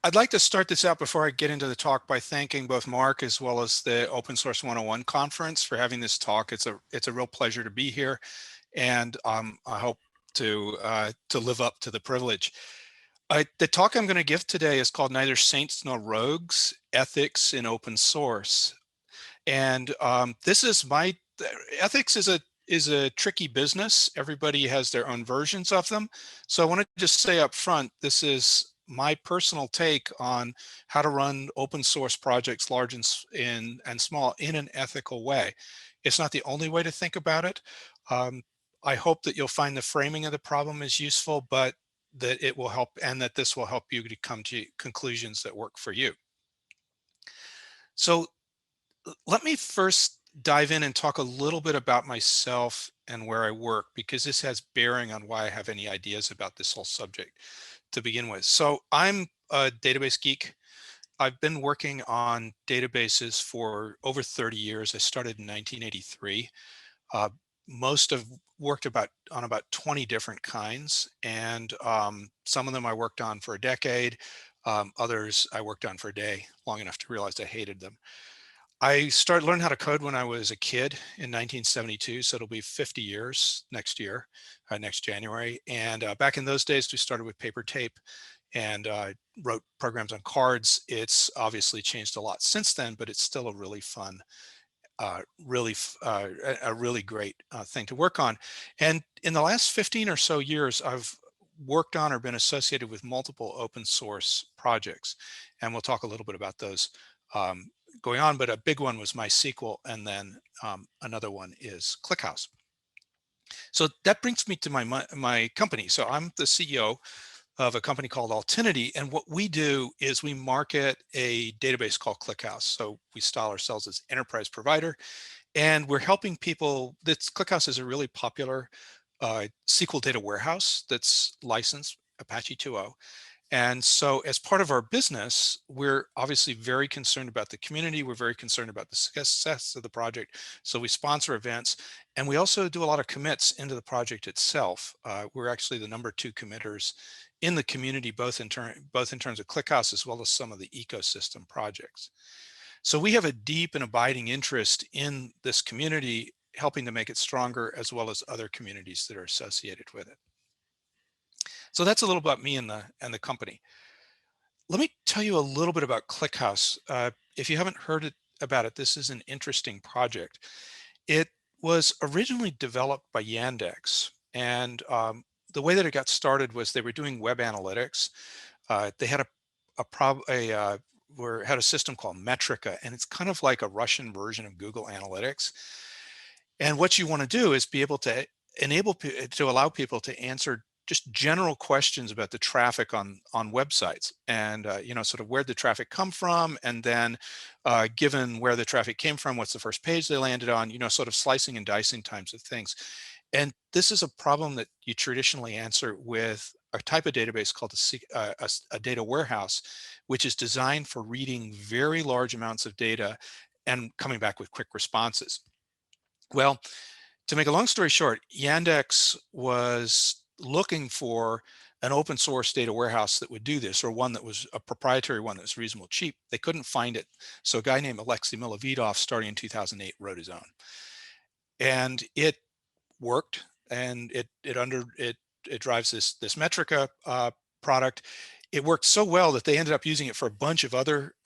I'd like to start this out before I get into the talk by thanking both Mark as well as the Open Source 101 conference for having this talk. It's a real pleasure to be here, and I hope to live up to the privilege. The talk I'm going to give today is called Neither Saints Nor Rogues: Ethics in Open Source. And this is ethics is a tricky business. Everybody has their own versions of them. So I want to just say up front, this is my personal take on how to run open source projects, large and small, in an ethical way. It's not the only way to think about it. I hope that you'll find the framing of the problem is useful, but that it will help, and that this will help you to come to conclusions that work for you. So let me first dive in and talk a little bit about myself and where I work, because this has bearing on why I have any ideas about this whole subject to begin with. So I'm a database geek. I've been working on databases for over 30 years. I started in 1983. Most have worked on about 20 different kinds, and some of them I worked on for a decade. Others I worked on for a day, long enough to realize I hated them. I started learning how to code when I was a kid in 1972, so it'll be 50 years next year, next January. And back in those days, we started with paper tape and wrote programs on cards. It's obviously changed a lot since then, but it's still a really fun, a really great thing to work on. And in the last 15 or so years, I've worked on or been associated with multiple open source projects. And we'll talk a little bit about those going on, but a big one was MySQL, and then another one is Clickhouse. So that brings me to my company. So I'm the CEO of a company called Altinity, and what we do is we market a database called Clickhouse. So we style ourselves as enterprise provider, and we're helping people. Clickhouse is a really popular SQL data warehouse that's licensed Apache 2.0. And so as part of our business, we're obviously very concerned about the community. We're very concerned about the success of the project. So we sponsor events, and we also do a lot of commits into the project itself. We're actually the #2 committers in the community, both in terms of Clickhouse as well as some of the ecosystem projects. So we have a deep and abiding interest in this community, helping to make it stronger, as well as other communities that are associated with it. So that's a little about me and the company. Let me tell you a little bit about Clickhouse. If you haven't heard about it, this is an interesting project. It was originally developed by Yandex, and the way that it got started was they were doing web analytics. They had had a system called Metrica, and it's kind of like a Russian version of Google Analytics. And what you want to do is be able to allow people to answer just general questions about the traffic on websites, and sort of where'd the traffic come from, and then given where the traffic came from, what's the first page they landed on, sort of slicing and dicing types of things. And this is a problem that you traditionally answer with a type of database called a data warehouse, which is designed for reading very large amounts of data and coming back with quick responses. Well, to make a long story short, Yandex was looking for an open source data warehouse that would do this, or one that was a proprietary one that was reasonable cheap. They couldn't find it. So a guy named Alexei Milovidov, starting in 2008, wrote his own. And it worked, and it drives this Metrica product. It worked so well that they ended up using it for a bunch of other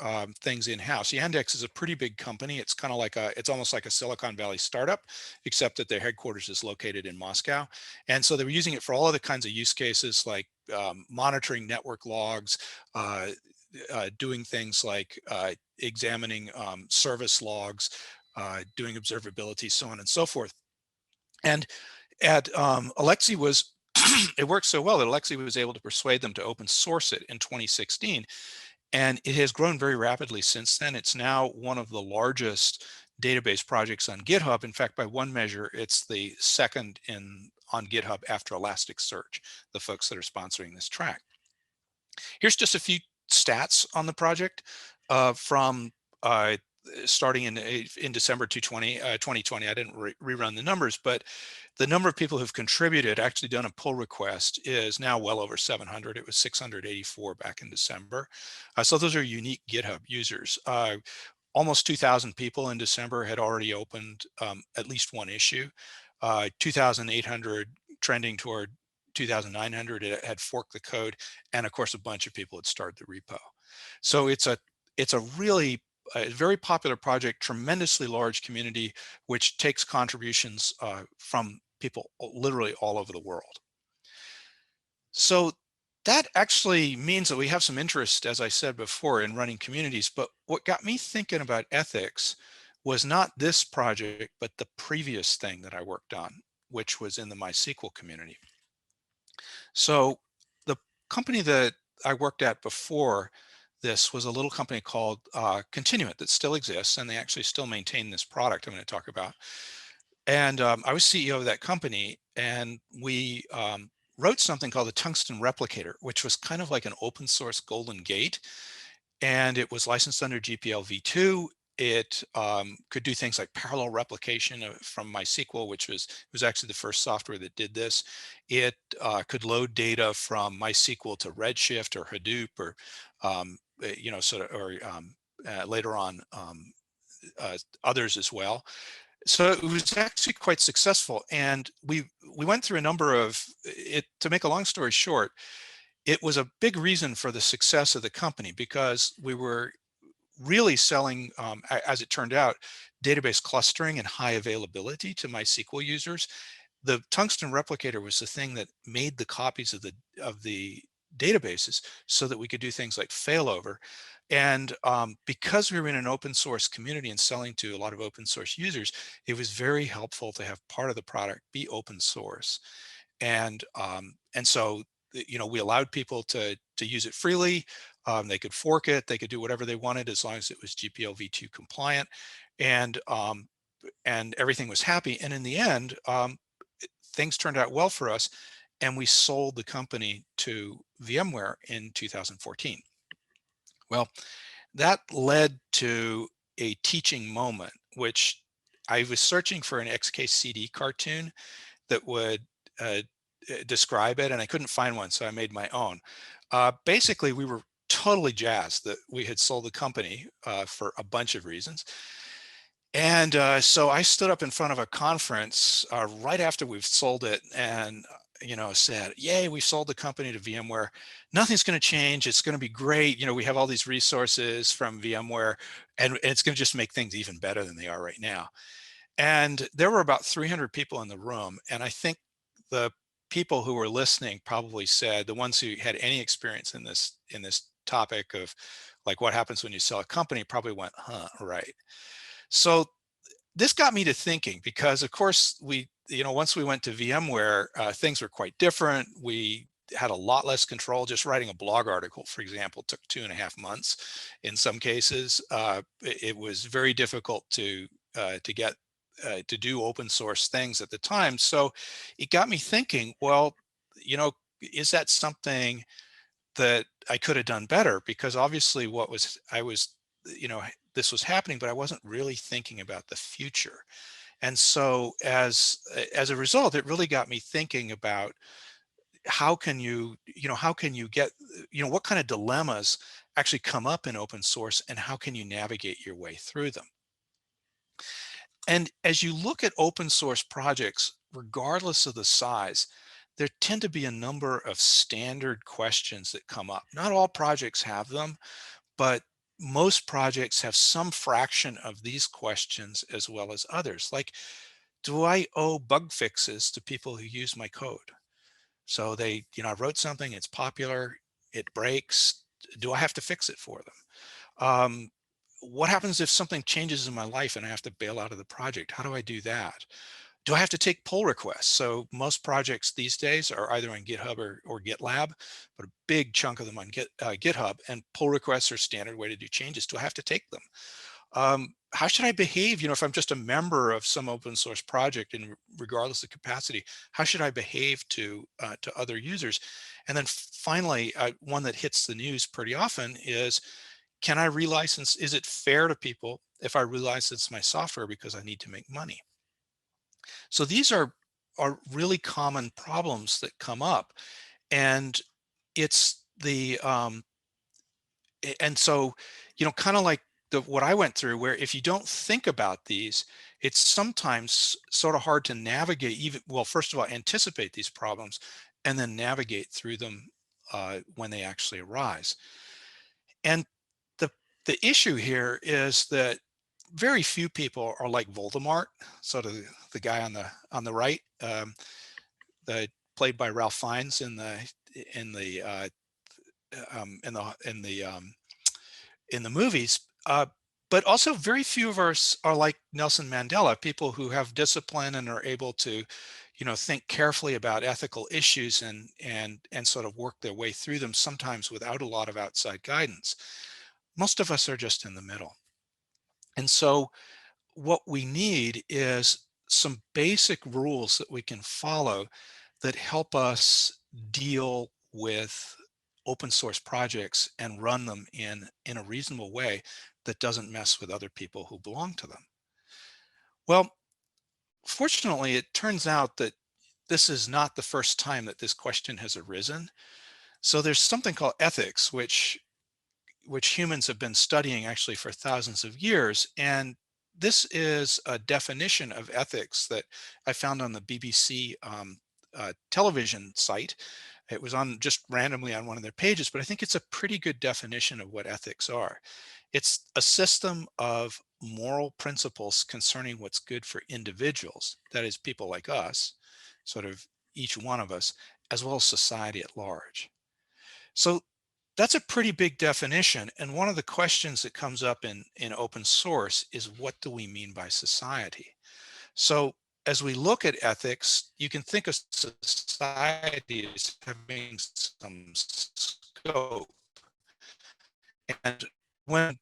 things in-house. Yandex is a pretty big company. It's kind of like it's almost like a Silicon Valley startup, except that their headquarters is located in Moscow. And so they were using it for all other kinds of use cases, like monitoring network logs, doing things like examining service logs, doing observability, so on and so forth. And at Alexei was it worked so well that Alexei was able to persuade them to open source it in 2016, and it has grown very rapidly since then. It's now one of the largest database projects on GitHub. In fact, by one measure, it's the second on GitHub after Elasticsearch, the folks that are sponsoring this track. Here's just a few stats on the project from starting in December 2020. I didn't rerun the numbers, but the number of people who've contributed, actually done a pull request, is now well over 700. It was 684 back in December. So those are unique GitHub users. Almost 2,000 people in December had already opened at least one issue. 2,800 trending toward 2,900 had forked the code, and of course a bunch of people had started the repo. So it's a really a very popular project, tremendously large community, which takes contributions from people literally all over the world. So that actually means that we have some interest, as I said before, in running communities. But what got me thinking about ethics was not this project, but the previous thing that I worked on, which was in the MySQL community. So the company that I worked at before this was a little company called Continuant that still exists, and they actually still maintain this product I'm going to talk about. And I was CEO of that company, and we wrote something called the Tungsten Replicator, which was kind of like an open source Golden Gate, and it was licensed under GPL v2. It could do things like parallel replication from MySQL, which was actually the first software that did this. It could load data from MySQL to Redshift or Hadoop or later on others as well. So it was actually quite successful, and we went through a number of it. To make a long story short, it was a big reason for the success of the company, because we were really selling, as it turned out, database clustering and high availability to MySQL users. The Tungsten Replicator was the thing that made the copies of the databases so that we could do things like failover. And because we were in an open source community and selling to a lot of open source users, it was very helpful to have part of the product be open source. And so we allowed people to use it freely. They could fork it, they could do whatever they wanted as long as it was GPL v2 compliant, and everything was happy. And in the end, things turned out well for us, and we sold the company to VMware in 2014. Well, that led to a teaching moment, which I was searching for an XKCD cartoon that would describe it, and I couldn't find one, so I made my own. Basically, we were totally jazzed that we had sold the company for a bunch of reasons. And so I stood up in front of a conference right after we've sold it, and said, "Yay, we sold the company to VMware. Nothing's going to change. It's going to be great. We have all these resources from VMware, and it's going to just make things even better than they are right now." And there were about 300 people in the room, and I think the people who were listening probably said, the ones who had any experience in this topic of like what happens when you sell a company, probably went, "Huh, right." So this got me to thinking, because of course once we went to VMware, things were quite different. We had a lot less control. Just writing a blog article, for example, took 2.5 months in some cases. It was very difficult to get to do open source things at the time. So it got me thinking, well, is that something that I could have done better? Because obviously this was happening, but I wasn't really thinking about the future. And so as a result, it really got me thinking about how can you get, what kind of dilemmas actually come up in open source, and how can you navigate your way through them? And as you look at open source projects, regardless of the size, there tend to be a number of standard questions that come up. Not all projects have them, but most projects have some fraction of these questions as well as others. Like, do I owe bug fixes to people who use my code? So I wrote something, it's popular, it breaks. Do I have to fix it for them? What happens if something changes in my life and I have to bail out of the project? How do I do that? Do I have to take pull requests? So most projects these days are either on GitHub or GitLab, but a big chunk of them on GitHub, and pull requests are standard way to do changes. Do I have to take them? How should I behave? If I'm just a member of some open source project, and regardless of capacity, how should I behave to other users? And then finally, one that hits the news pretty often is, can I relicense? Is it fair to people if I relicense my software because I need to make money? So these are are really common problems that come up. And it's the and so, kind of like what I went through, where if you don't think about these, it's sometimes sort of hard to navigate, even, well, first of all, anticipate these problems and then navigate through them when they actually arise. And the the issue here is that very few people are like Voldemort, sort of the guy on the right, the played by Ralph Fiennes in the in the movies. But also very few of us are like Nelson Mandela, people who have discipline and are able to, think carefully about ethical issues and sort of work their way through them, sometimes without a lot of outside guidance. Most of us are just in the middle. And so what we need is some basic rules that we can follow that help us deal with open source projects and run them in a reasonable way that doesn't mess with other people who belong to them. Well, fortunately, it turns out that this is not the first time that this question has arisen. So there's something called ethics, which humans have been studying actually for thousands of years. And this is a definition of ethics that I found on the BBC television site. It was on just randomly on one of their pages, but I think it's a pretty good definition of what ethics are. It's a system of moral principles concerning what's good for individuals, that is, people like us, sort of each one of us, as well as society at large. So that's a pretty big definition. And one of the questions that comes up in open source is, what do we mean by society? So as we look at ethics, you can think of society as having some scope. And when,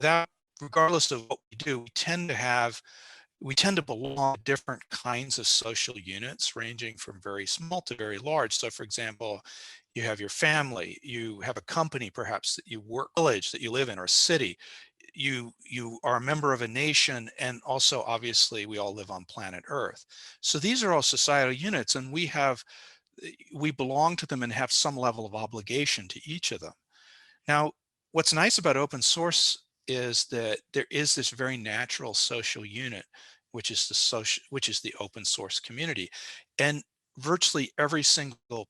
that, regardless of what we do, we tend to belong to different kinds of social units, ranging from very small to very large. So for example, you have your family, you have a company perhaps that you work, village that you live in, or a city, you are a member of a nation, and also obviously we all live on planet Earth. So these are all societal units, and we belong to them and have some level of obligation to each of them. Now, what's nice about open source is that there is this very natural social unit, which is the open source community. And virtually every single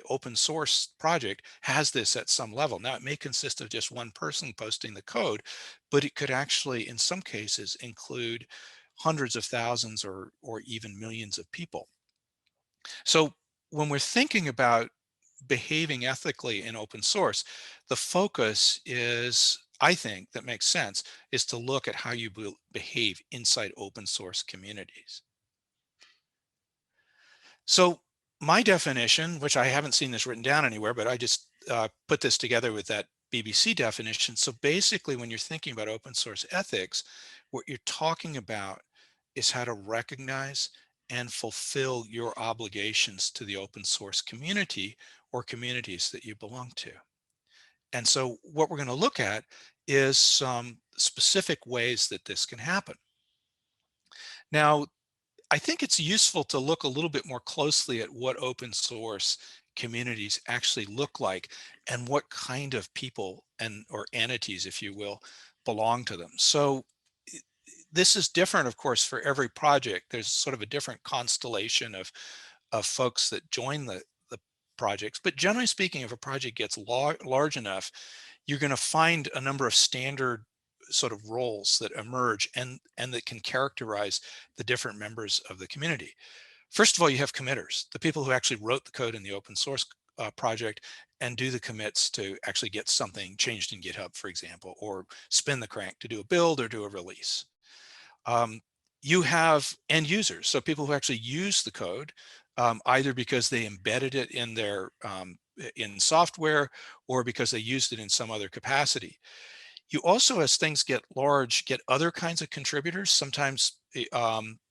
open source project has this at some level. Now, it may consist of just one person posting the code, but it could actually, in some cases, include hundreds of thousands or even millions of people. So when we're thinking about behaving ethically in open source, the focus is, I think, that makes sense, is to look at how you behave inside open source communities. So my definition, which I haven't seen this written down anywhere, but I just put this together with that BBC definition. So basically, when you're thinking about open source ethics, what you're talking about is how to recognize and fulfill your obligations to the open source community or communities that you belong to. And so what we're going to look at is some specific ways that this can happen. Now, I think it's useful to look a little bit more closely at what open source communities actually look like and what kind of people or entities, if you will, belong to them. So this is different, of course, for every project. There's sort of a different constellation of folks that join the projects. But generally speaking, if a project gets large enough, you're going to find a number of standard sort of roles that emerge and that can characterize the different members of the community. First of all, you have committers, the people who actually wrote the code in the open source project and do the commits to actually get something changed in GitHub, for example, or spin the crank to do a build or do a release. You have end users, so people who actually use the code, either because they embedded it in their in software or because they used it in some other capacity. You also, as things get large, get other kinds of contributors. Sometimes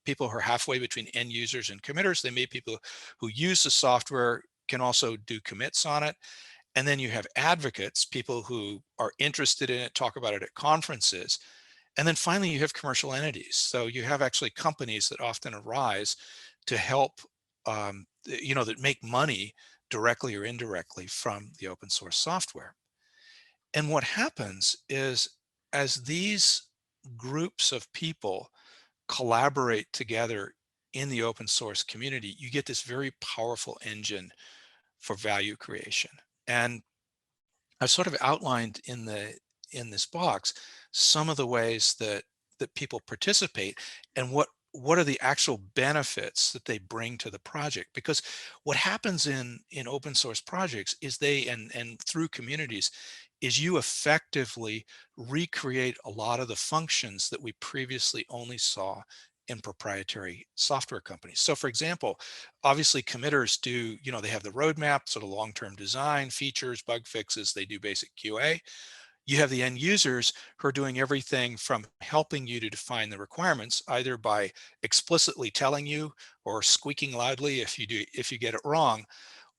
people who are halfway between end users and committers. They may be people who use the software, can also do commits on it. And then you have advocates, people who are interested in it, talk about it at conferences. And then finally, you have commercial entities. So you have actually companies that often arise to help, that make money directly or indirectly from the open source software. And what happens is, as these groups of people collaborate together in the open source community, you get this very powerful engine for value creation. And I've sort of outlined in this box some of the ways that people participate, and what are the actual benefits that they bring to the project. Because what happens in open source projects is and through communities is you effectively recreate a lot of the functions that we previously only saw in proprietary software companies. So for example, obviously committers do, they have the roadmap, sort of long-term design, features, bug fixes, they do basic QA. You have the end users who are doing everything from helping you to define the requirements, either by explicitly telling you or squeaking loudly if you get it wrong,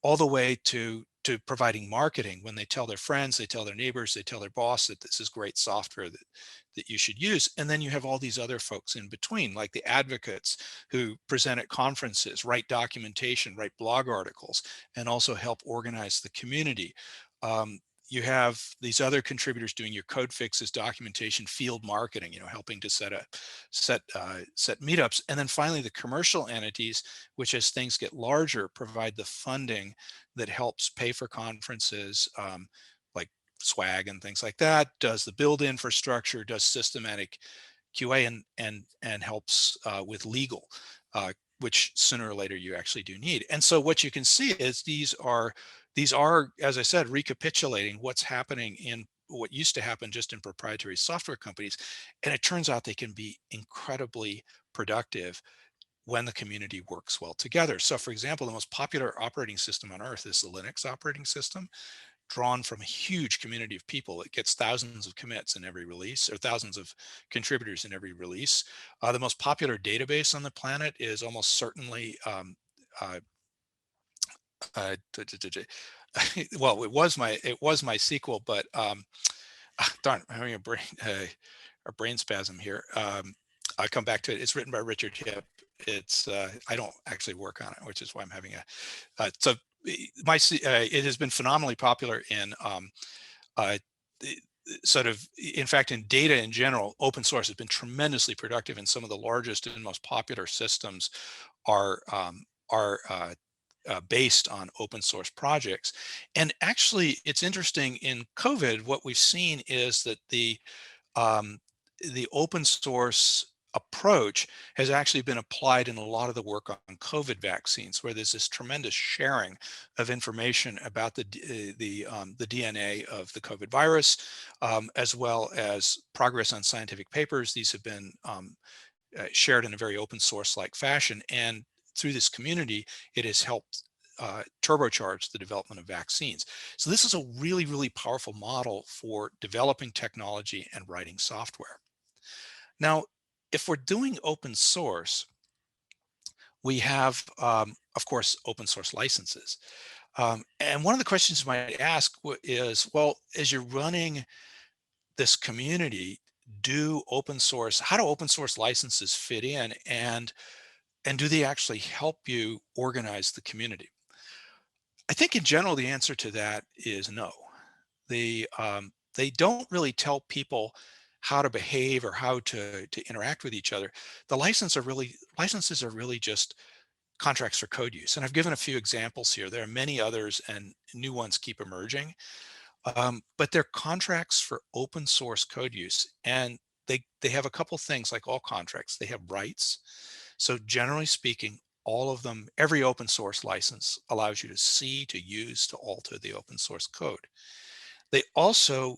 all the way to providing marketing. When they tell their friends, they tell their neighbors, they tell their boss that this is great software that you should use. And then you have all these other folks in between, like the advocates who present at conferences, write documentation, write blog articles, and also help organize the community. You have these other contributors doing your code fixes, documentation, field marketing, helping to set meetups. And then finally, the commercial entities, which as things get larger, provide the funding that helps pay for conferences, like swag and things like that, does the build infrastructure, does systematic QA, and helps with legal, which sooner or later you actually do need. And so what you can see is these are, as I said, recapitulating what's happening in what used to happen just in proprietary software companies. And it turns out they can be incredibly productive when the community works well together. So for example, the most popular operating system on earth is the Linux operating system, drawn from a huge community of people. It gets thousands of commits in every release, or thousands of contributors in every release. The most popular database on the planet is almost certainly uh, well, it was my sequel, but darn, I'm having a brain spasm here. I'll come back to it. It's written by Richard Hipp. It's I don't actually work on it, which is why I'm having so it has been phenomenally popular in uh, sort of, in fact, in data in general. Open source has been tremendously productive, and some of the largest and most popular systems are based on open source projects. And actually, it's interesting, in COVID, what we've seen is that um, the open source approach has actually been applied in a lot of the work on COVID vaccines, where there's this tremendous sharing of information about the DNA of the COVID virus, as well as progress on scientific papers. These have been shared in a very open source like fashion, and through this community, it has helped turbocharge the development of vaccines. So this is a really, really powerful model for developing technology and writing software. Now, if we're doing open source, we have, of course, open source licenses. And one of the questions you might ask is, well, as you're running this community, how do open source licenses fit in, and do they actually help you organize the community? I think in general, the answer to that is no. They don't really tell people how to behave or how to interact with each other. Licenses are really just contracts for code use. And I've given a few examples here. There are many others, and new ones keep emerging. But they're contracts for open source code use. And they have a couple things. Like all contracts, they have rights. So generally speaking, all of them, every open source license allows you to see, to use, to alter the open source code. They also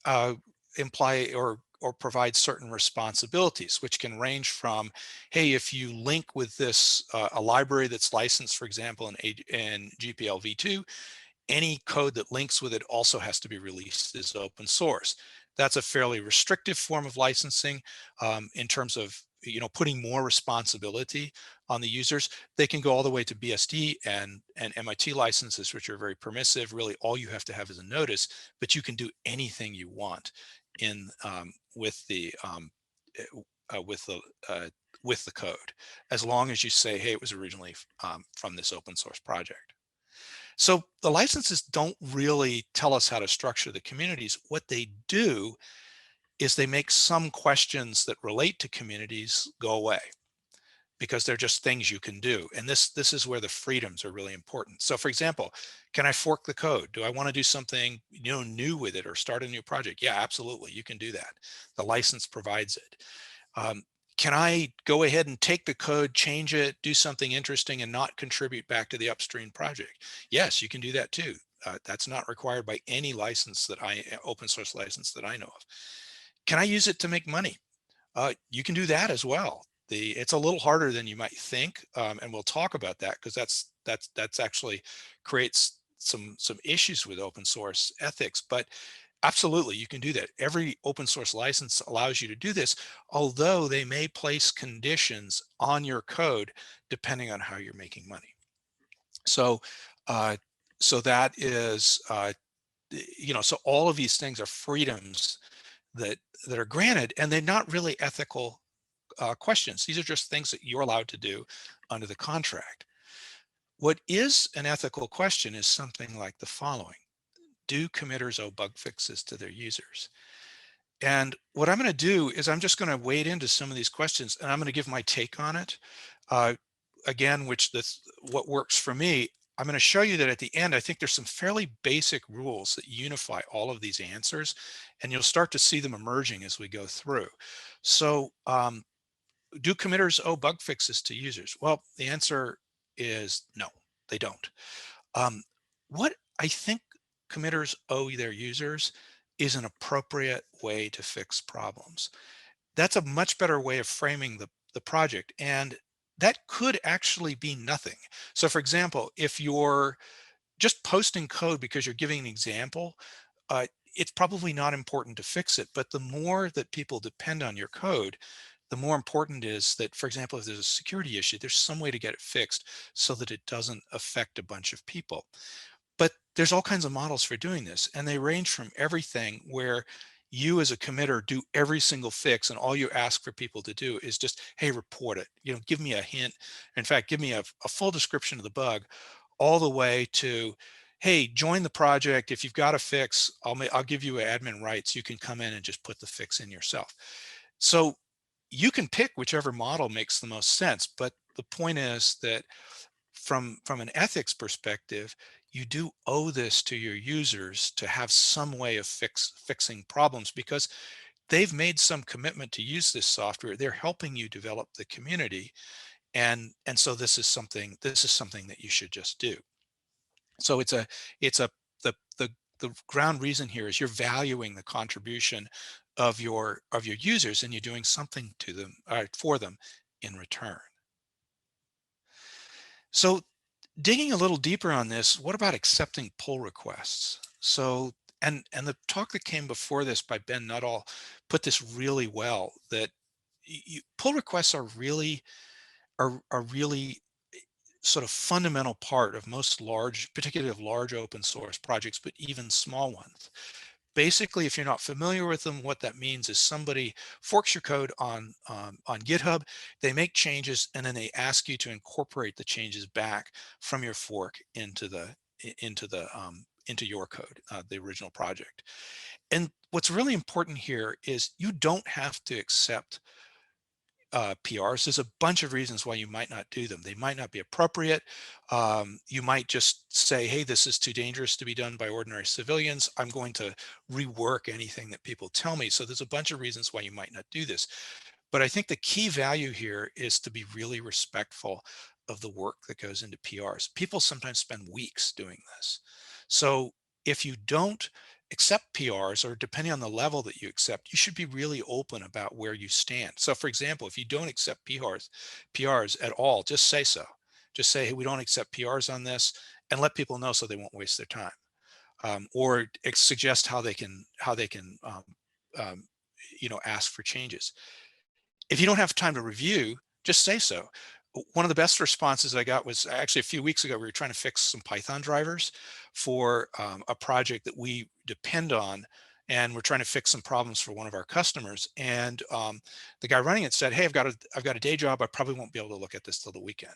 uh, imply or provide certain responsibilities, which can range from, hey, if you link with this a library that's licensed, for example, in GPL v2, any code that links with it also has to be released as open source. That's a fairly restrictive form of licensing, in terms of putting more responsibility on the users. They can go all the way to BSD and MIT licenses, which are very permissive. Really, all you have to have is a notice, but you can do anything you want in with the uh, with the uh, with the code, as long as you say, hey, it was originally from this open source project. So the licenses don't really tell us how to structure the communities. What they do is they make some questions that relate to communities go away, because they're just things you can do. And this is where the freedoms are really important. So for example, can I fork the code? Do I want to do something new with it or start a new project? Yeah, absolutely. You can do that. The license provides it. Um, can I go ahead and take the code, change it, do something interesting and not contribute back to the upstream project? Yes, you can do that too. That's not required by any license that open source license that I know of. Can I use it to make money? You can do that as well. It's a little harder than you might think, and we'll talk about that, because that's actually creates some issues with open source ethics. But absolutely, you can do that. Every open source license allows you to do this, although they may place conditions on your code depending on how you're making money. So, uh, so that is, so all of these things are freedoms that that are granted, and they're not really ethical questions. These are just things that you're allowed to do under the contract. What is an ethical question is something like the following: do committers owe bug fixes to their users? And what I'm going to do is I'm just going to wade into some of these questions, and I'm going to give my take on it. Uh, Again, what works for me. I'm going to show you that at the end, I think there's some fairly basic rules that unify all of these answers, and you'll start to see them emerging as we go through. So do committers owe bug fixes to users? Well, the answer is no, they don't. What I think committers owe their users is an appropriate way to fix problems. That's a much better way of framing the project, and that could actually be nothing. So for example, if you're just posting code because you're giving an example, it's probably not important to fix it. But the more that people depend on your code, the more important it is that, for example, if there's a security issue, there's some way to get it fixed so that it doesn't affect a bunch of people. But there's all kinds of models for doing this, and they range from everything where you as a committer do every single fix, and all you ask for people to do is just, hey, report it. Give me a hint. In fact, give me a full description of the bug, all the way to, hey, join the project. If you've got a fix, I'll give you admin rights. You can come in and just put the fix in yourself. So you can pick whichever model makes the most sense, but the point is that from an ethics perspective, you do owe this to your users to have some way of fixing problems, because they've made some commitment to use this software. They're helping you develop the community, and so this is something that you should just do. So it's a the ground reason here is you're valuing the contribution of your users, and you're doing something to them, for them, in return. So digging a little deeper on this, what about accepting pull requests? So, and the talk that came before this by Ben Nuttall put this really well, that pull requests are really sort of fundamental part of most large, particularly of large open source projects, but even small ones. Basically, if you're not familiar with them, what that means is somebody forks your code on GitHub, they make changes, and then they ask you to incorporate the changes back from your fork into your code, the original project. And what's really important here is you don't have to accept PRs. There's a bunch of reasons why you might not do them. They might not be appropriate. You might just say, hey, this is too dangerous to be done by ordinary civilians. I'm going to rework anything that people tell me. So there's a bunch of reasons why you might not do this. But I think the key value here is to be really respectful of the work that goes into PRs. People sometimes spend weeks doing this. So if you don't accept PRs, or depending on the level that you accept, you should be really open about where you stand. So for example, if you don't accept PRs at all, just say so. Just say, hey, we don't accept PRs on this, and let people know so they won't waste their time. Or suggest how they can um, ask for changes. If you don't have time to review, just say so. One of the best responses I got was actually a few weeks ago. We were trying to fix some Python drivers for a project that we depend on and we're trying to fix some problems for one of our customers. And the guy running it said, "Hey, I've got a day job. I probably won't be able to look at this till the weekend."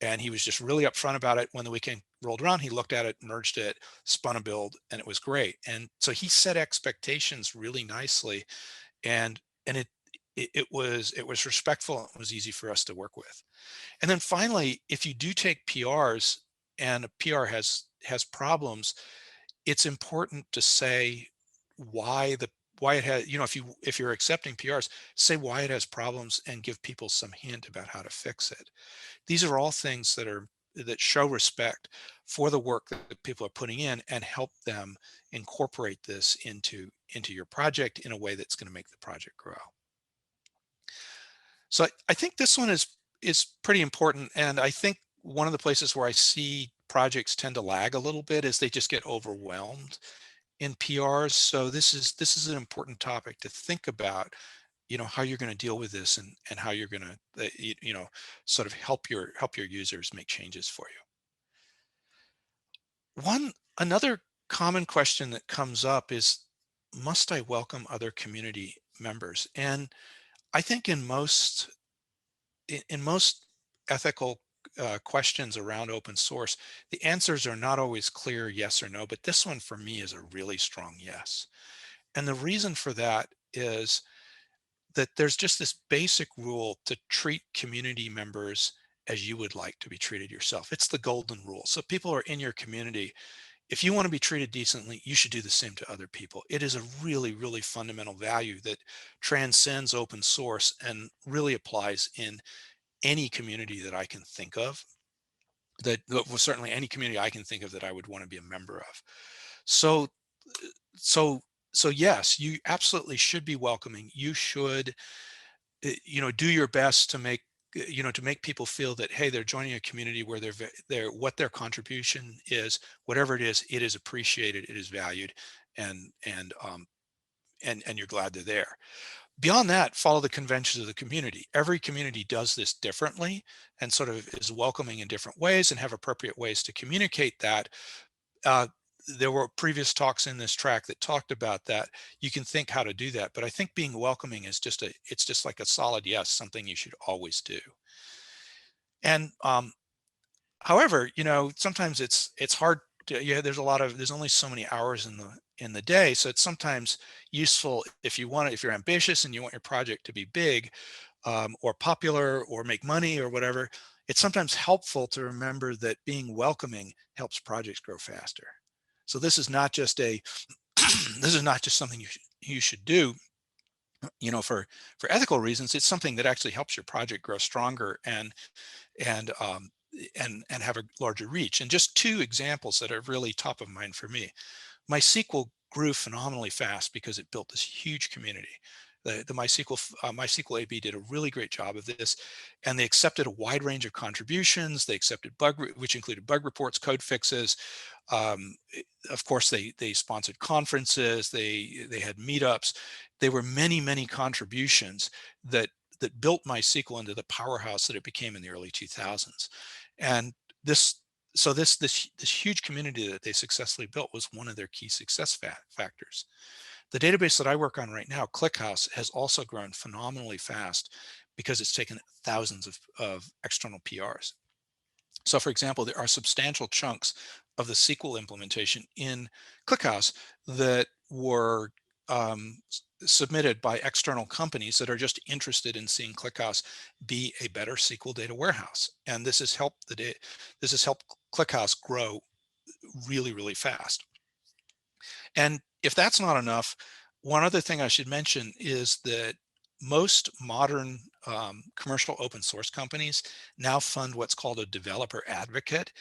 And he was just really upfront about it. When the weekend rolled around, he looked at it, merged it, spun a build, and it was great. And so he set expectations really nicely, and it was respectful. And it was easy for us to work with. And then finally, if you do take PRs and a PR has problems, it's important to say why it has, if you're accepting PRs, say why it has problems and give people some hint about how to fix it. These are all things that show respect for the work that people are putting in, and help them incorporate this into your project in a way that's going to make the project grow. So I think this one is pretty important. And I think one of the places where I see projects tend to lag a little bit is they just get overwhelmed in PRs. So this is an important topic to think about, how you're going to deal with this, and how you're going to sort of help your users make changes for you. Another common question that comes up is, must I welcome other community members? And I think in most ethical questions around open source, the answers are not always clear yes or no, but this one for me is a really strong yes. And the reason for that is that there's just this basic rule to treat community members as you would like to be treated yourself. It's the golden rule. So people are in your community. If you want to be treated decently, you should do the same to other people. It is a really, really fundamental value that transcends open source and really applies in any community that I can think of, well, certainly any community I can think of that I would want to be a member of. So, so, so yes, you absolutely should be welcoming. You should, do your best to make people feel that, hey, they're joining a community where what their contribution is, whatever it is appreciated, it is valued, and you're glad they're there. Beyond that, follow the conventions of the community. Every community does this differently, and sort of is welcoming in different ways, and have appropriate ways to communicate that. uh, there were previous talks in this track that talked about that. You can think how to do that, but I think being welcoming is it's just like a solid yes, something you should always do. And however, sometimes it's hard to, there's only so many hours in the day, so it's sometimes useful, if you're ambitious and you want your project to be big, or popular, or make money, or whatever. It's sometimes helpful to remember that being welcoming helps projects grow faster. So this is not just this is not just something you should do, for ethical reasons. It's something that actually helps your project grow stronger, and um, and have a larger reach. And just two examples that are really top of mind for me. MySQL grew phenomenally fast because it built this huge community. The MySQL AB did a really great job of this, and they accepted a wide range of contributions. They accepted which included bug reports, code fixes. Of course, they sponsored conferences. They had meetups. There were many contributions that built MySQL into the powerhouse that it became in the early 2000s. And this so this huge community that they successfully built was one of their key success factors. The database that I work on right now, Clickhouse, has also grown phenomenally fast because it's taken thousands of external PRs. So for example, there are substantial chunks of the SQL implementation in Clickhouse that were submitted by external companies that are just interested in seeing Clickhouse be a better SQL data warehouse. And this has helped Clickhouse grow really, really fast. And if that's not enough, one other thing I should mention is that most modern commercial open source companies now fund what's called a developer advocate.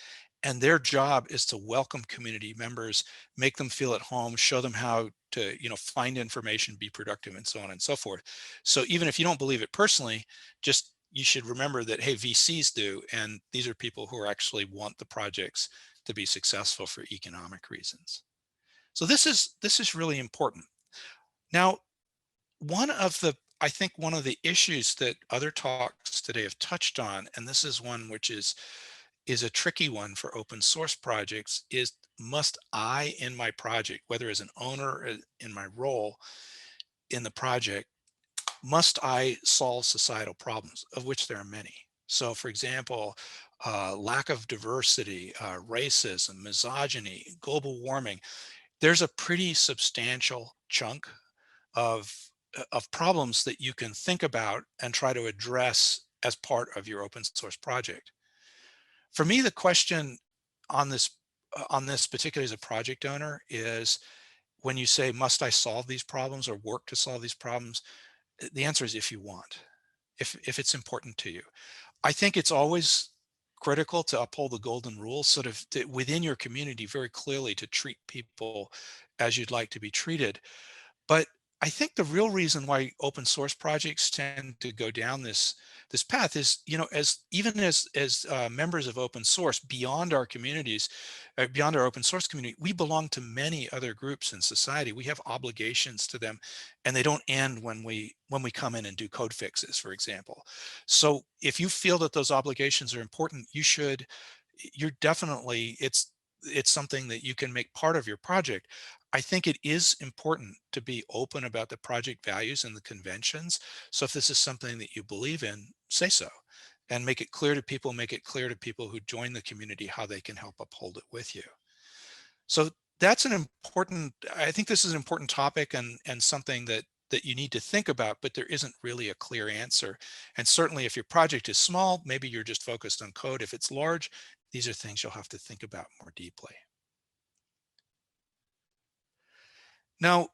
And their job is to welcome community members, make them feel at home, show them how to, find information, be productive, and so on and so forth. So even if you don't believe it personally, just you should remember that, hey, VCs do, and these are people who actually want the projects to be successful for economic reasons. So this is really important. Now, I think one of the issues that other talks today have touched on, and this is one which is is a tricky one for open source projects is, must I in my project, whether as an owner or in my role in the project, must I solve societal problems, of which there are many. So for example, lack of diversity, racism, misogyny, global warming, there's a pretty substantial chunk of problems that you can think about and try to address as part of your open source project. For me, the question on this particularly as a project owner is, when you say, must I solve these problems or work to solve these problems? The answer is if you want, if it's important to you. I think it's always critical to uphold the golden rule, sort of within your community very clearly, to treat people as you'd like to be treated. But I think the real reason why open source projects tend to go down this path is, as even as members of open source, beyond our communities, beyond our open source community, we belong to many other groups in society. We have obligations to them, and they don't end when we come in and do code fixes, for example. So if you feel that those obligations are important, you're definitely, it's something that you can make part of your project. I think it is important to be open about the project values and the conventions. So if this is something that you believe in, say so, and make it clear to people who join the community how they can help uphold it with you. So that's I think this is an important topic, and something that you need to think about, but there isn't really a clear answer. And certainly if your project is small, maybe you're just focused on code. If it's large, these are things you'll have to think about more deeply. Now,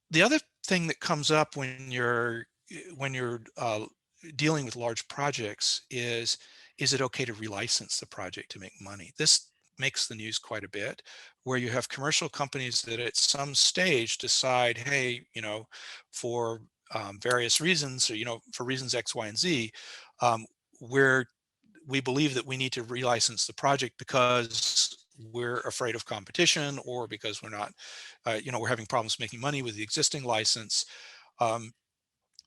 the other thing that comes up when you're dealing with large projects is it okay to relicense the project to make money? This makes the news quite a bit, where you have commercial companies that at some stage decide, hey, for various reasons, or for reasons X, Y, and Z, um, where we believe that we need to relicense the project because we're afraid of competition, or because we're having problems making money with the existing license. Um,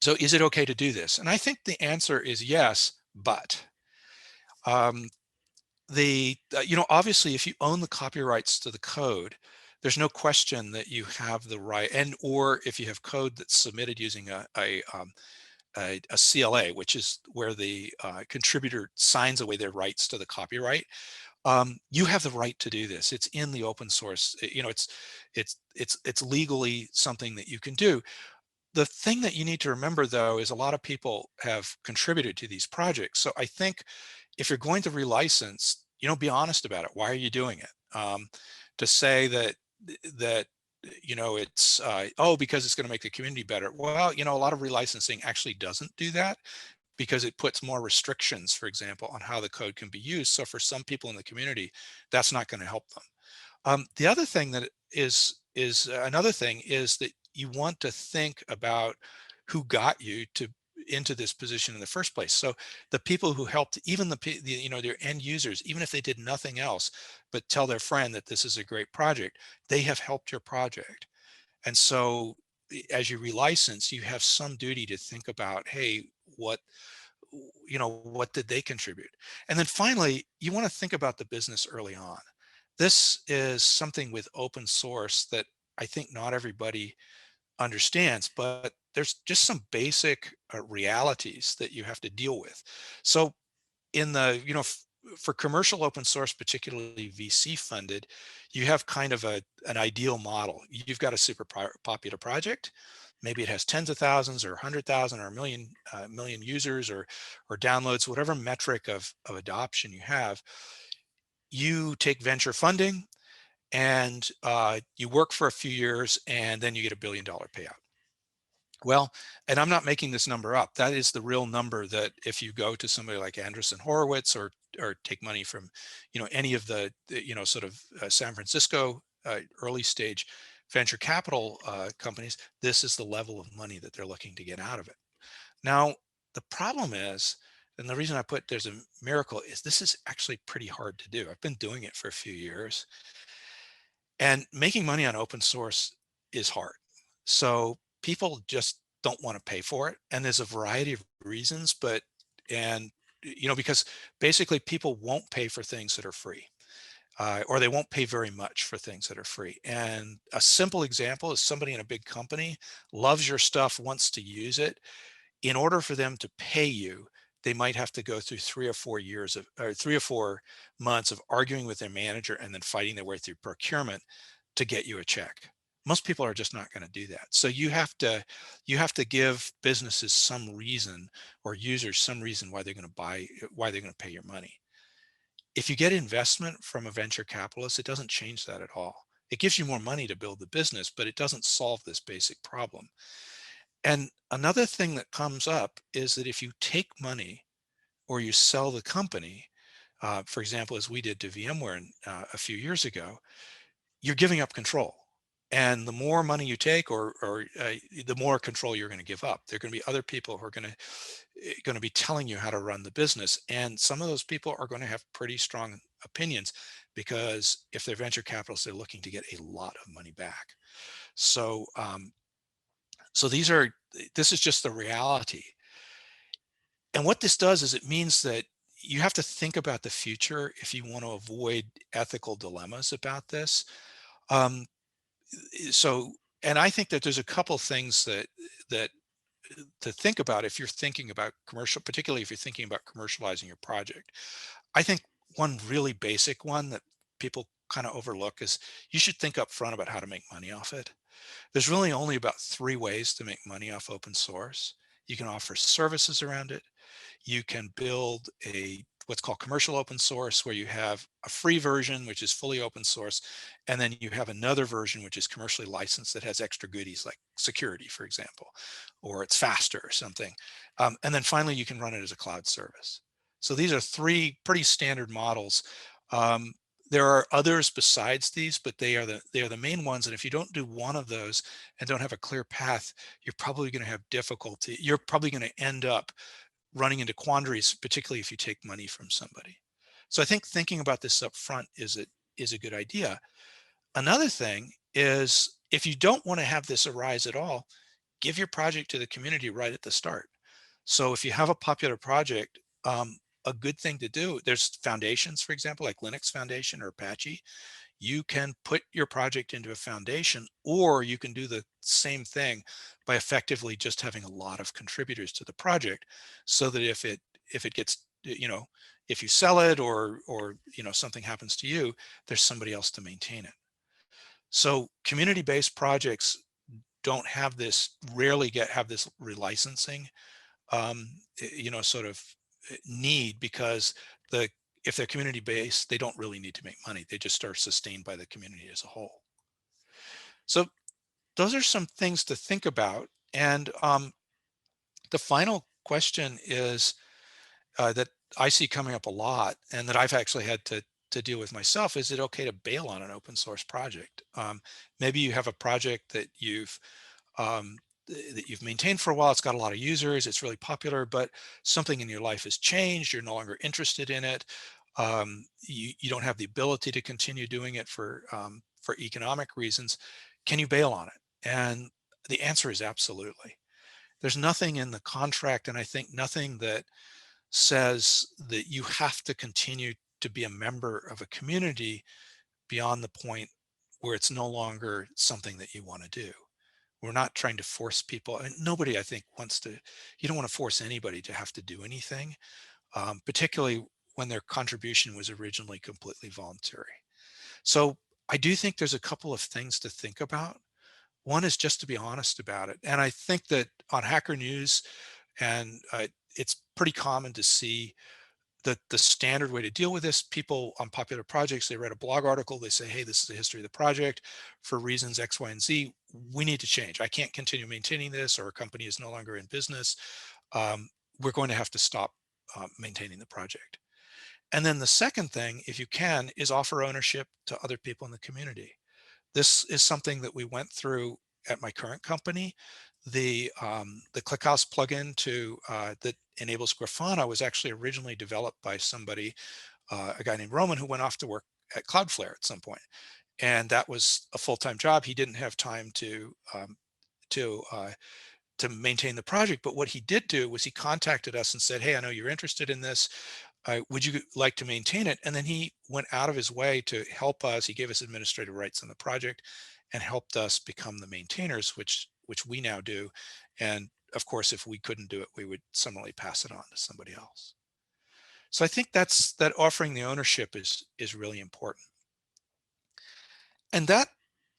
so is it okay to do this? And I think the answer is yes, but um, obviously, if you own the copyrights to the code, there's no question that you have the right, and or if you have code that's submitted using a CLA, which is where the contributor signs away their rights to the copyright, you have the right to do this. It's in the open source. It's legally something that you can do. The thing that you need to remember, though, is a lot of people have contributed to these projects. So I think if you're going to relicense, be honest about it. Why are you doing it? To say that it's oh, because it's going to make the community better. Well, a lot of relicensing actually doesn't do that, because it puts more restrictions, for example, on how the code can be used. So for some people in the community, that's not going to help them. The other thing that is another thing is that you want to think about who got you into this position in the first place. So the people who helped, even their end users, even if they did nothing else but tell their friend that this is a great project, they have helped your project. And so as you relicense, you have some duty to think about, hey, what did they contribute? And then finally, you want to think about the business early on. This is something with open source that I think not everybody understands, but there's just some basic realities that you have to deal with. So in the, for commercial open source, particularly VC funded, you have kind of an ideal model. You've got a super popular project. Maybe it has tens of thousands or 100,000 or a million users or downloads, whatever metric of adoption you have. You take venture funding, and you work for a few years, and then you get $1 billion payout. Well, and I'm not making this number up. That is the real number that if you go to somebody like Andreessen Horowitz, or take money from, any of the sort of San Francisco early stage venture capital companies, this is the level of money that they're looking to get out of it. Now, the problem is, and the reason I put there's a miracle, is this is actually pretty hard to do. I've been doing it for a few years, and making money on open source is hard. So people just don't want to pay for it. And there's a variety of reasons, and because basically people won't pay for things that are free, or they won't pay very much for things that are free. And a simple example is somebody in a big company loves your stuff, wants to use it. In order for them to pay you, they might have to go through 3 or 4 years of, or 3 or 4 months of arguing with their manager and then fighting their way through procurement to get you a check. Most people are just not going to do that. So you have to give businesses some reason, or users some reason why they're going to buy, why they're going to pay your money. If you get investment from a venture capitalist, it doesn't change that at all. It gives you more money to build the business, but it doesn't solve this basic problem. And another thing that comes up is that if you take money or you sell the company, for example, as we did to VMware a few years ago, you're giving up control. And the more money you take, or the more control you're going to give up. There are going to be other people who are going to be telling you how to run the business, and some of those people are going to have pretty strong opinions, because if they're venture capitalists, they're looking to get a lot of money back. So, so this is just the reality. And what this does is it means that you have to think about the future if you want to avoid ethical dilemmas about this. Um, so, and I think that there's a couple things that to think about if you're thinking about commercial, particularly if you're thinking about commercializing your project. I think one really basic one that people kind of overlook is you should think up front about how to make money off it. There's really only about 3 ways to make money off open source. You can offer services around it. You can build a what's called commercial open source, where you have a free version which is fully open source, and then you have another version which is commercially licensed that has extra goodies like security, for example, or it's faster or something. And then finally you can run it as a cloud service. So these are 3 pretty standard models. um, there are others besides these, but they are the main ones. And if you don't do one of those and don't have a clear path, you're probably going to have difficulty. You're probably going to end up running into quandaries, particularly if you take money from somebody. So I think thinking about this up front is a good idea. Another thing is, if you don't want to have this arise at all, give your project to the community right at the start. So if you have a popular project, a good thing to do, there's foundations, for example, like Linux Foundation or Apache. You can put your project into a foundation, or you can do the same thing by effectively just having a lot of contributors to the project, so that if it gets, if you sell it, or something happens to you, there's somebody else to maintain it. So community-based projects don't have this, rarely have this relicensing, sort of need, because the if they're community based, they don't really need to make money. They just are sustained by the community as a whole. So those are some things to think about. And the final question is, that I see coming up a lot, and that I've actually had to deal with myself: is it okay to bail on an open source project? Maybe you have a project um, that you've maintained for a while. It's got a lot of users. It's really popular, but something in your life has changed. You're no longer interested in it. You don't have the ability to continue doing it for economic reasons. Can you bail on it? And the answer is absolutely. There's nothing in the contract, and I think nothing that says that you have to continue to be a member of a community beyond the point where it's no longer something that you want to do. We're not trying to force people, and nobody, I think, wants to. You don't want to force anybody to have to do anything, particularly when their contribution was originally completely voluntary. So I do think there's a couple of things to think about. One is just to be honest about it. And I think that on Hacker News, and it's pretty common to see that the standard way to deal with this, people on popular projects, they read a blog article, they say, hey, this is the history of the project. For reasons X, Y, and Z, we need to change. I can't continue maintaining this, or a company is no longer in business. Um, we're going to have to stop maintaining the project. And then the second thing, if you can, is offer ownership to other people in the community. This is something that we went through at my current company. The Clickhouse plugin that enables Grafana was actually originally developed by somebody, a guy named Roman, who went off to work at Cloudflare at some point, and that was a full-time job. He didn't have time to to maintain the project. But what he did do was he contacted us and said, hey, I know you're interested in this. Would you like to maintain it? And then he went out of his way to help us. He gave us administrative rights on the project and helped us become the maintainers, which we now do. And of course, if we couldn't do it, we would similarly pass it on to somebody else. So I think that offering the ownership is really important. And that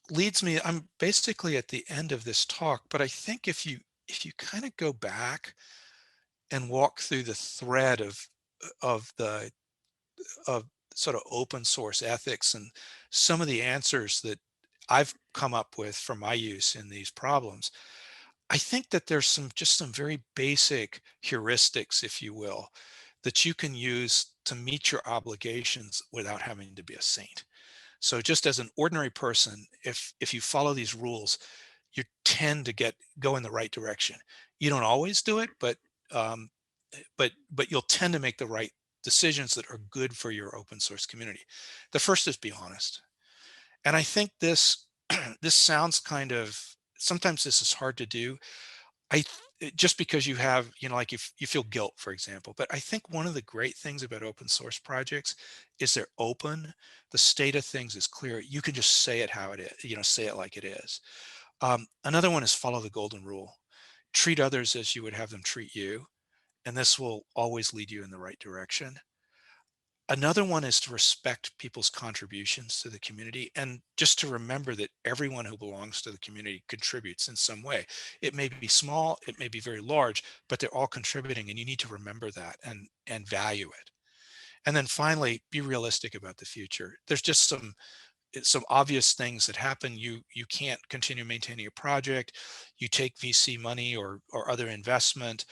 leads me, I'm basically at the end of this talk, but I think if you kind of go back and walk through the thread of the of sort of open source ethics and some of the answers that I've come up with for my use in these problems, I think that there's just some very basic heuristics, if you will, that you can use to meet your obligations without having to be a saint. So just as an ordinary person, if you follow these rules, you tend to go in the right direction. You don't always do it, um, but you'll tend to make the right decisions that are good for your open source community. The first is be honest. And I think this this sounds kind of, sometimes this is hard to do. Just because you have, like you feel guilt, for example. But I think one of the great things about open source projects is they're open. The state of things is clear. You can just say it how it is, say it like it is. Another one is follow the golden rule. Treat others as you would have them treat you, and this will always lead you in the right direction. Another one is to respect people's contributions to the community, and just to remember that everyone who belongs to the community contributes in some way. It may be small, it may be very large, but they're all contributing, and you need to remember that and value it. And then finally, be realistic about the future. There's just some obvious things that happen. You can't continue maintaining a project. You take VC money or other investment.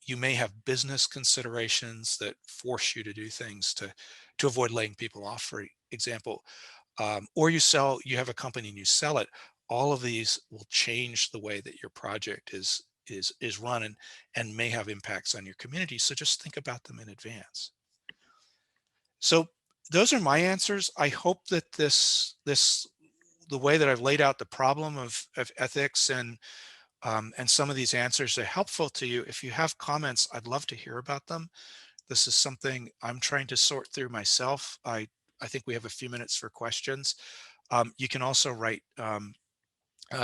You may have business considerations that force you to do things to avoid laying people off, for example. Or you have a company and you sell it. All of these will change the way that your project is run, and may have impacts on your community. So just think about them in advance. So those are my answers. I hope that the way that I've laid out the problem of ethics and some of these answers are helpful to you. If you have comments, I'd love to hear about them. This is something I'm trying to sort through myself. I think we have a few minutes for questions. You can also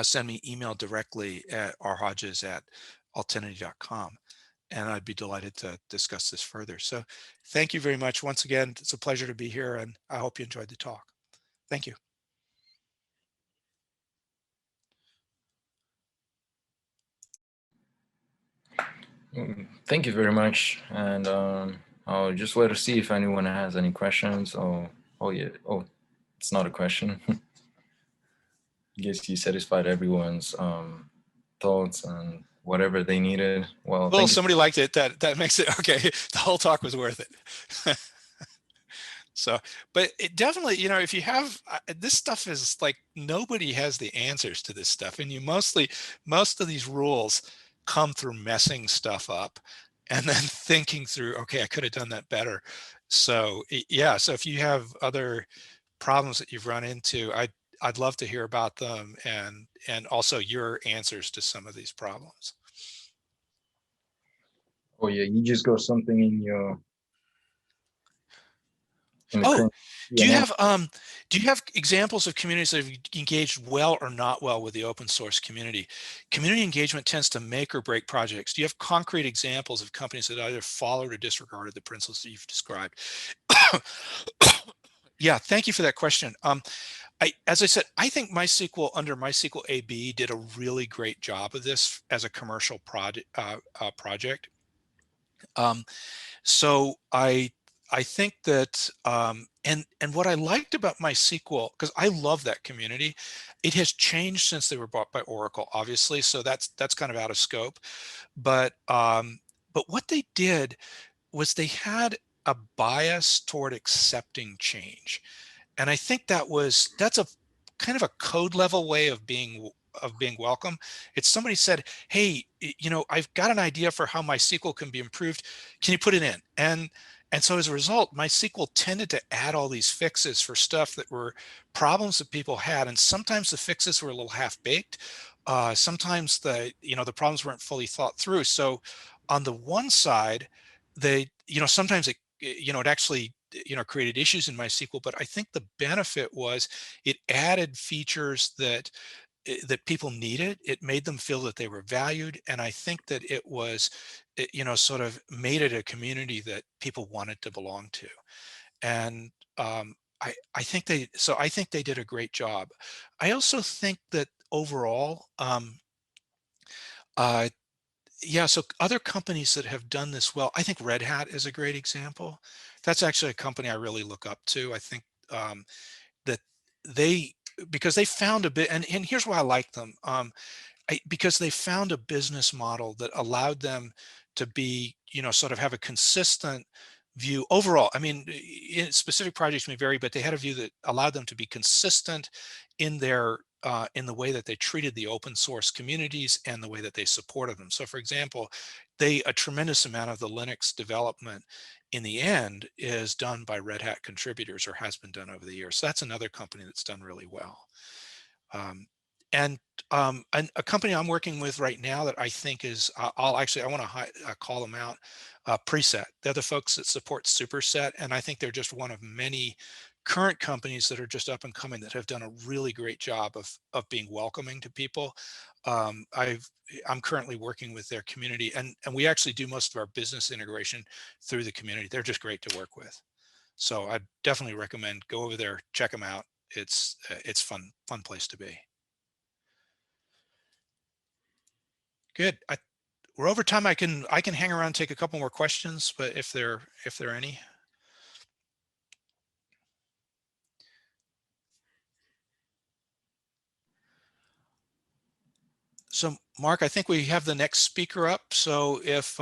send me email directly at rhodges@altinity.com. And I'd be delighted to discuss this further. So thank you very much. Once again, it's a pleasure to be here, and I hope you enjoyed the talk. Thank you. Thank you very much. And I'll just wait to see if anyone has any questions. Oh yeah. Oh, it's not a question. I guess you satisfied everyone's thoughts and whatever they needed. Well, Well, somebody liked it. That makes it okay. The whole talk was worth it. So, but it definitely, if you have this stuff, is like nobody has the answers to this stuff, and most of these rules come through messing stuff up and then thinking through, okay, I could have done that better. So yeah, so if you have other problems that you've run into, I'd love to hear about them, and also your answers to some of these problems. Oh yeah, you just got something in your Oh, do you have examples of communities that have engaged well or not well with the open source community? Community engagement tends to make or break projects. Do you have concrete examples of companies that either followed or disregarded the principles that you've described? Yeah, thank you for that question. As I said, I think MySQL under MySQL AB did a really great job of this as a commercial project. So I think that and what I liked about MySQL, because I love that community, it has changed since they were bought by Oracle, obviously. So that's kind of out of scope. But what they did was they had a bias toward accepting change. And I think that's a kind of a code level way of being welcome. It's somebody said, hey, I've got an idea for how MySQL can be improved. Can you put it in? And so as a result, MySQL tended to add all these fixes for stuff that were problems that people had. And sometimes the fixes were a little half baked. sometimes the problems weren't fully thought through. So on the one side, sometimes it actually, created issues in MySQL, but I think the benefit was it added features that people needed. It made them feel that they were valued. And I think that sort of made it a community that people wanted to belong to. And I think they did a great job. I also think that overall, uh, yeah, so other companies that have done this well, I think Red Hat is a great example. That's actually a company I really look up to. I think that they, because they found a bit, and here's why I like them. Because they found a business model that allowed them to be, sort of have a consistent view overall. I mean, specific projects may vary, but they had a view that allowed them to be consistent in the way that they treated the open source communities and the way that they supported them. So, for example, a tremendous amount of the Linux development in the end is done by Red Hat contributors, or has been done over the years. So that's another company that's done really well. Um, and a company I'm working with right now that I think is, I want to call them out, Preset. They're the folks that support Superset, and I think they're just one of many current companies that are just up and coming that have done a really great job of being welcoming to people. I'm currently working with their community, and we actually do most of our business integration through the community. They're just great to work with. So I definitely recommend go over there, check them out. It's fun place to be. Good. We're over time. I can hang around and take a couple more questions, but if there are any. So Mark, I think we have the next speaker up. So if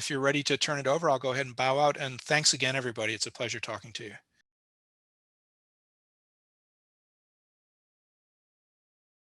you're ready to turn it over, I'll go ahead and bow out. And thanks again, everybody. It's a pleasure talking to you.